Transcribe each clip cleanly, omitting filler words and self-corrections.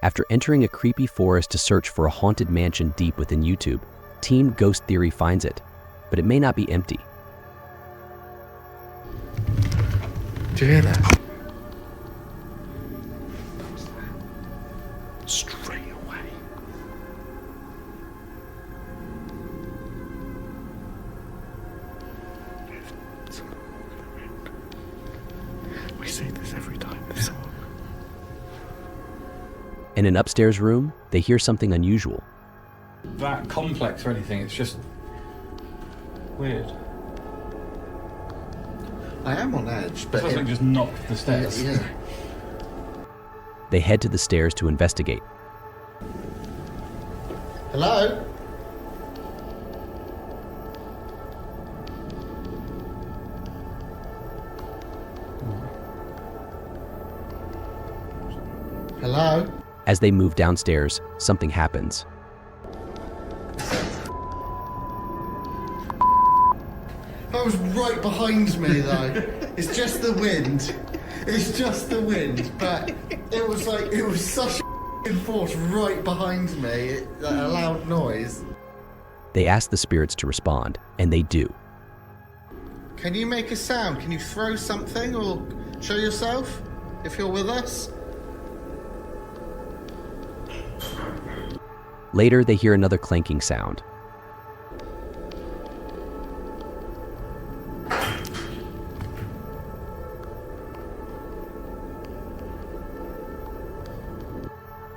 After entering a creepy forest to search for a haunted mansion deep within YouTube, Team Ghost Theory finds it, but it may not be empty. Do you hear that? Straight away. We see this every time this song. In an upstairs room, they hear something unusual. That complex or anything, it's just weird. I am on edge, but Something just knocked the stairs. Yeah. They head to the stairs to investigate. Hello? Hello? As they move downstairs, something happens. That was right behind me, though. It's just the wind. It's just the wind, but it was such a force right behind me, a loud noise. They ask the spirits to respond, and they do. Can you make a sound? Can you throw something or show yourself if you're with us? Later, they hear another clanking sound.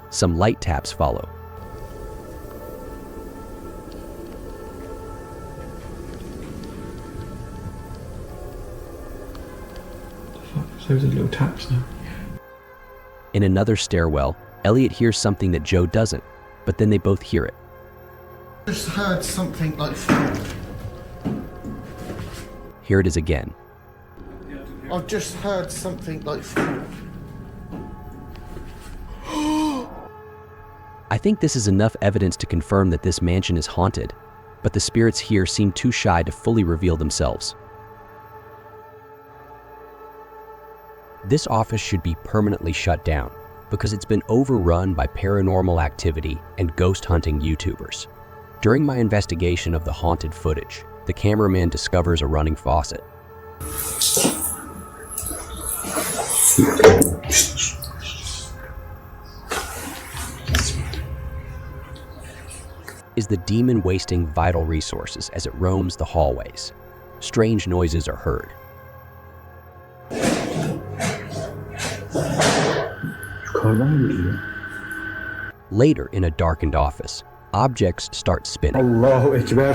Some light taps follow. So there's little taps now. In another stairwell, Elliot hears something that Joe doesn't, but then they both hear it. I just heard something like... Here it is again. I've just heard something like... I think this is enough evidence to confirm that this mansion is haunted, but the spirits here seem too shy to fully reveal themselves. This office should be permanently shut down because it's been overrun by paranormal activity and ghost hunting YouTubers. During my investigation of the haunted footage, the cameraman discovers a running faucet. Is the demon wasting vital resources as it roams the hallways? Strange noises are heard. Later, in a darkened office, objects start spinning. Allahu Ekber.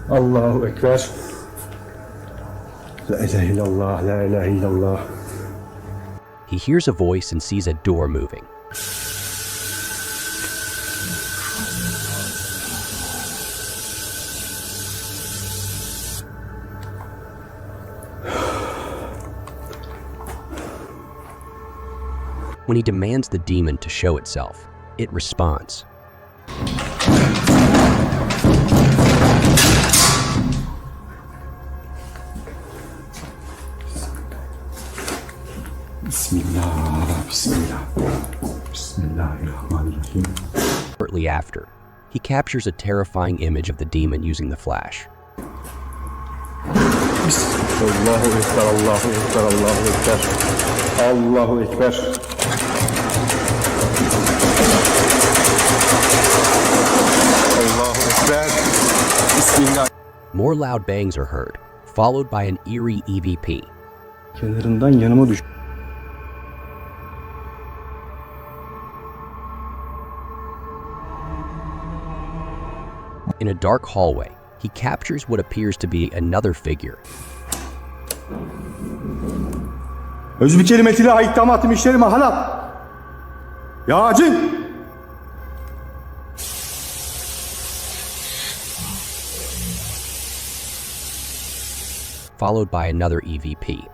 Allahu Ekber. La ilaha illallah, la ilaha illallah. He hears a voice and sees a door moving. When he demands the demon to show itself, it responds. Bismillah, Bismillah, Bismillahirrahmanirrahim. Shortly after, he captures a terrifying image of the demon using the flash. Allahu Ekber, Allahu Ekber, Allahu Ekber. Allahu Ekber. More loud bangs are heard, followed by an eerie EVP. Kenarından yanıma düş. In a dark hallway, he captures what appears to be another figure. Özü bir kelimetiyle hayktamatım işlerime halal. Ya acın. Followed by another EVP.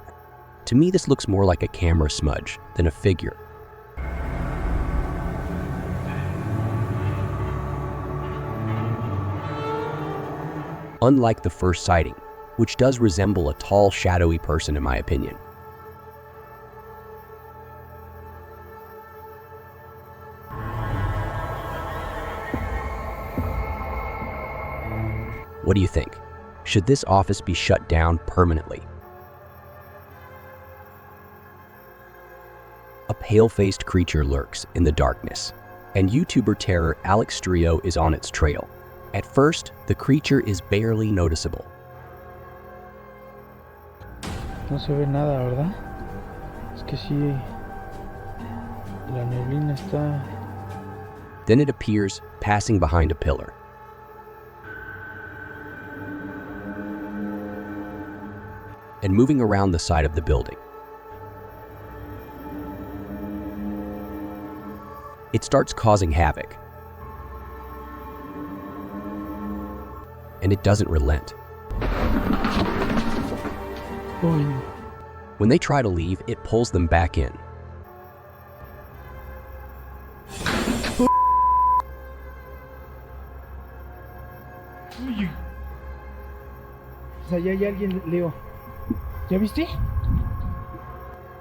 To me, this looks more like a camera smudge than a figure. Unlike the first sighting, which does resemble a tall, shadowy person in my opinion. What do you think? Should this office be shut down permanently? A pale-faced creature lurks in the darkness, and YouTuber terror Alex Trio is on its trail. At first, the creature is barely noticeable. No se ve nada, ¿verdad? Es que sí, la neblina está... Then it appears, passing behind a pillar. And moving around the side of the building. It starts causing havoc. And it doesn't relent. Uy, When they try to leave, it pulls them back in. uy. O sea, ya hay alguien, Leo. ¿Ya viste?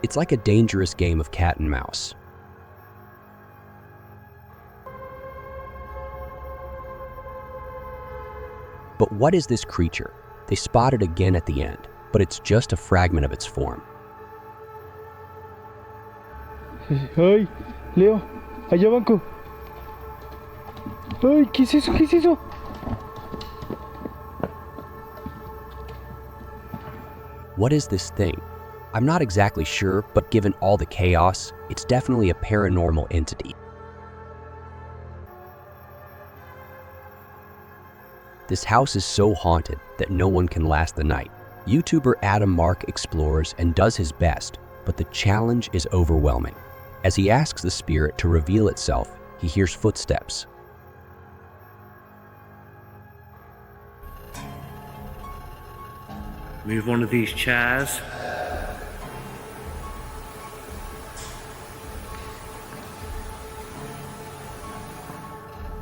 It's like a dangerous game of cat and mouse. But what is this creature? They spot it again at the end, but it's just a fragment of its form. Ay, Leo, allá banco. Ay, ¿qué es eso? ¿Qué es eso? What is this thing? I'm not exactly sure, but given all the chaos, it's definitely a paranormal entity. This house is so haunted that no one can last the night. YouTuber Adam Mark explores and does his best, but the challenge is overwhelming. As he asks the spirit to reveal itself, he hears footsteps. Move one of these chairs.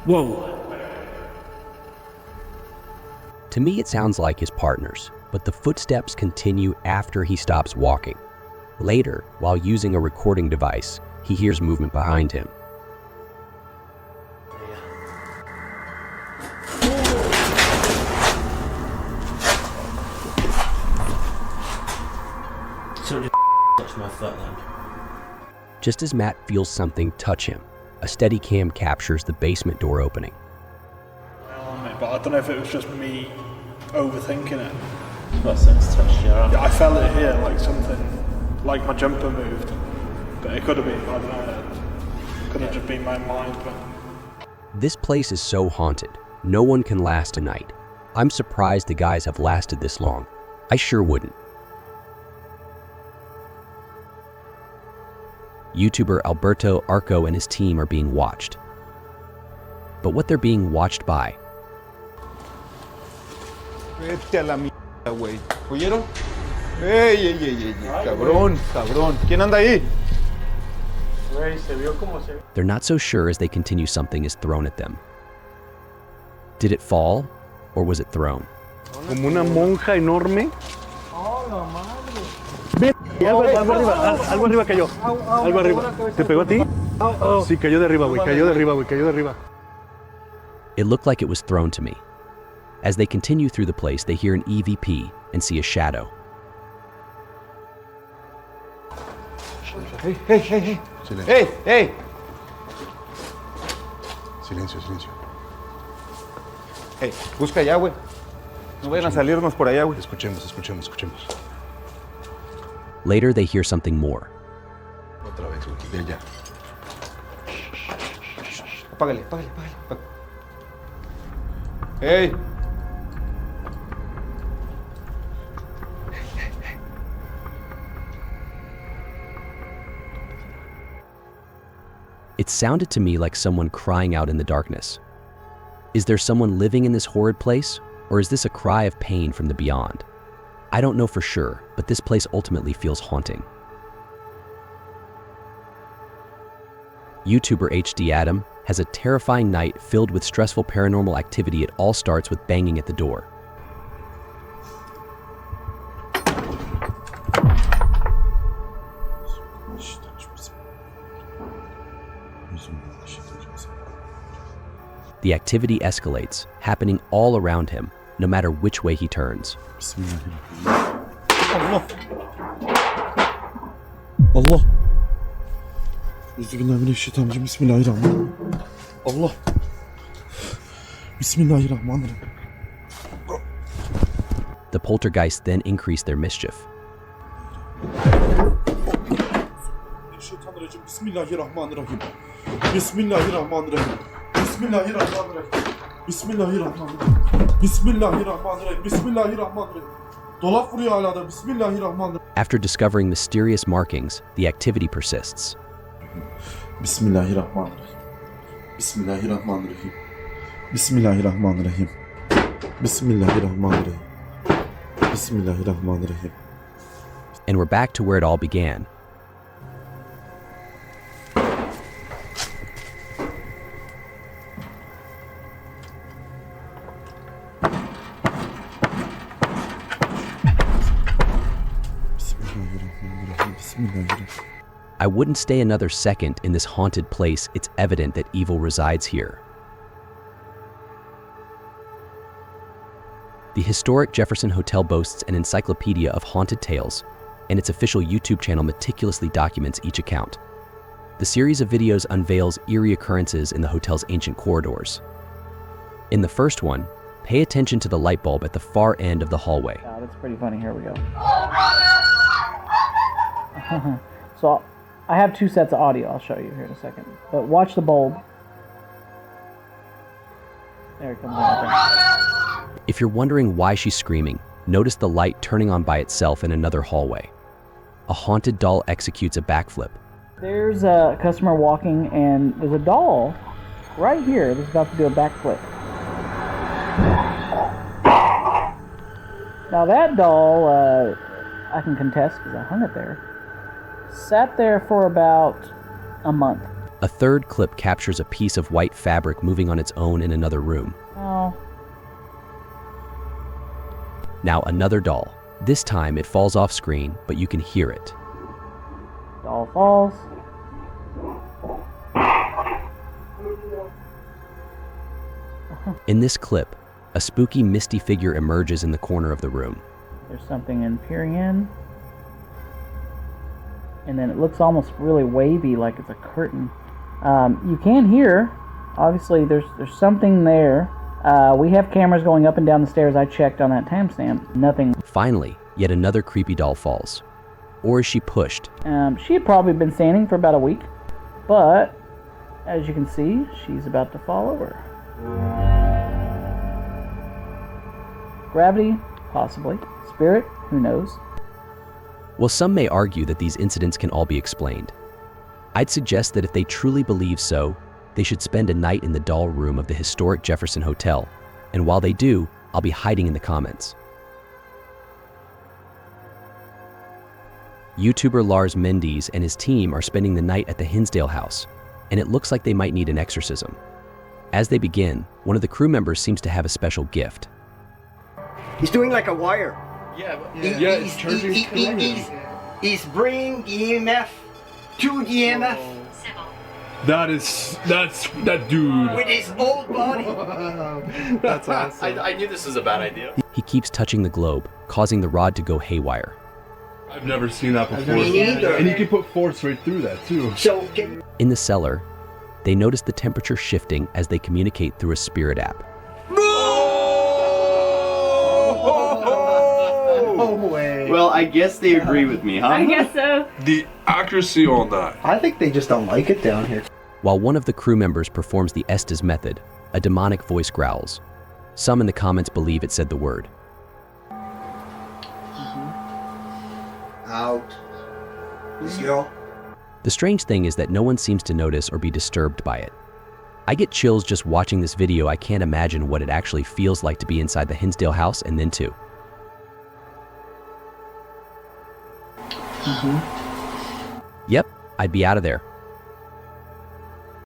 Whoa. To me, it sounds like his partners, but the footsteps continue after he stops walking. Later, while using a recording device, he hears movement behind him. Something touched my foot then. Just as Matt feels something touch him, a Steadicam captures the basement door opening. On it, but I don't know if it was just me overthinking it. What sense touched your arm? Yeah, I felt it here, like something, like my jumper moved. But it could have been, I don't know, it could have just been my mind. But This place is so haunted, no one can last a night. I'm surprised the guys have lasted this long. I sure wouldn't. YouTuber Alberto Arco and his team are being watched. But what they're being watched by Vete a la mierda, güey. ¿Oyeron? ¡Ey, ey, ey, ey! ¡Cabrón, cabrón! ¿Quién anda ahí? Güey, se vio como se... they're not so sure as they continue something is thrown at them. Did it fall, or was it thrown? Como una monja enorme. ¡Oh, la madre! Algo arriba cayó. Algo arriba. ¿Te pegó a ti? Sí, cayó de arriba, güey. Cayó de arriba, güey. Cayó de arriba. It looked like it was thrown to me. As they continue through the place, they hear an EVP and see a shadow. ¡Ey, ey, ey, ey! Silencio. ¡Ey, ey! Silencio, silencio. ¡Ey! Busca allá, güey. No vayan a salirnos por allá, güey. Escuchemos, escuchemos, escuchemos. Later, they hear something more. Otra vez, güey. De allá. Apágale, apágale, apágale. ¡Ey! It sounded to me like someone crying out in the darkness. Is there someone living in this horrid place, or is this a cry of pain from the beyond? I don't know for sure, but this place ultimately feels haunting. YouTuber HD Adam has a terrifying night filled with stressful paranormal activity. It all starts with banging at the door. The activity escalates, happening all around him, no matter which way he turns. Allah. Allah. Euzubillahimineşşeytanirracim. Bismillahirrahmanirrahim. Allah. Bismillahirrahmanirrahim. The poltergeist then increased their mischief. Şeytanirracim. Bismillahirrahmanirrahim. Bismillahirrahmanirrahim. Bismillahirrahmanirrahim. Bismillahirrahmanirrahim. Bismillahirrahmanirrahim. Bismillahirrahmanirrahim. Dolap vuruyor hala da. Bismillahirrahmanirrahim. After discovering mysterious markings, the activity persists. Bismillahirrahmanirrahim. Bismillahirrahmanirrahim. Bismillahirrahmanirrahim. Bismillahirrahmanirrahim. Bismillahirrahmanirrahim. And we're back to where it all began. I wouldn't stay another second in this haunted place. It's evident that evil resides here. The historic Jefferson Hotel boasts an encyclopedia of haunted tales, and its official YouTube channel meticulously documents each account. The series of videos unveils eerie occurrences in the hotel's ancient corridors. In the first one, pay attention to the light bulb at the far end of the hallway. Yeah, that's pretty funny. Here we go. So I have two sets of audio. I'll show you here in a second. But watch the bulb. There it comes out. If you're wondering why she's screaming, notice the light turning on by itself in another hallway. A haunted doll executes a backflip. There's a customer walking, and there's a doll right here that's about to do a backflip. Now that doll, I can contest because I hung it there. Sat there for about a month. A third clip captures a piece of white fabric moving on its own in another room. Oh. Now another doll. This time it falls off screen, but you can hear it. Doll falls. In this clip, a spooky, misty figure emerges in the corner of the room. There's something in peering in. And then it looks almost really wavy, like it's a curtain. You can hear, obviously there's something there. We have cameras going up and down the stairs. I checked on that timestamp. Nothing. Finally, yet another creepy doll falls. Or is she pushed? She had probably been standing for about a week. But, as you can see, she's about to fall over. Gravity? Possibly. Spirit? Who knows? Well, some may argue that these incidents can all be explained. I'd suggest that if they truly believe so, they should spend a night in the doll room of the historic Jefferson Hotel, and while they do, I'll be hiding in the comments. YouTuber Lars Mendes and his team are spending the night at the Hinsdale house, and it looks like they might need an exorcism. As they begin, one of the crew members seems to have a special gift. He's doing like a wire. He's bringing EMF to EMF. That's that dude. With his old body. That's awesome. I knew this was a bad idea. He keeps touching the globe, causing the rod to go haywire. I've never seen that before. Me neither. And you can put force right through that too. So In the cellar, they notice the temperature shifting as they communicate through a spirit app. No way. Well, I guess they agree with me, huh? I guess so. The accuracy on that. I think they just don't like it down here. While one of the crew members performs the Estes method, a demonic voice growls. Some in the comments believe it said the word. out. Zero. The strange thing is that no one seems to notice or be disturbed by it. I get chills just watching this video. I can't imagine what it actually feels like to be inside the Hinsdale house and then too. Yep, I'd be out of there.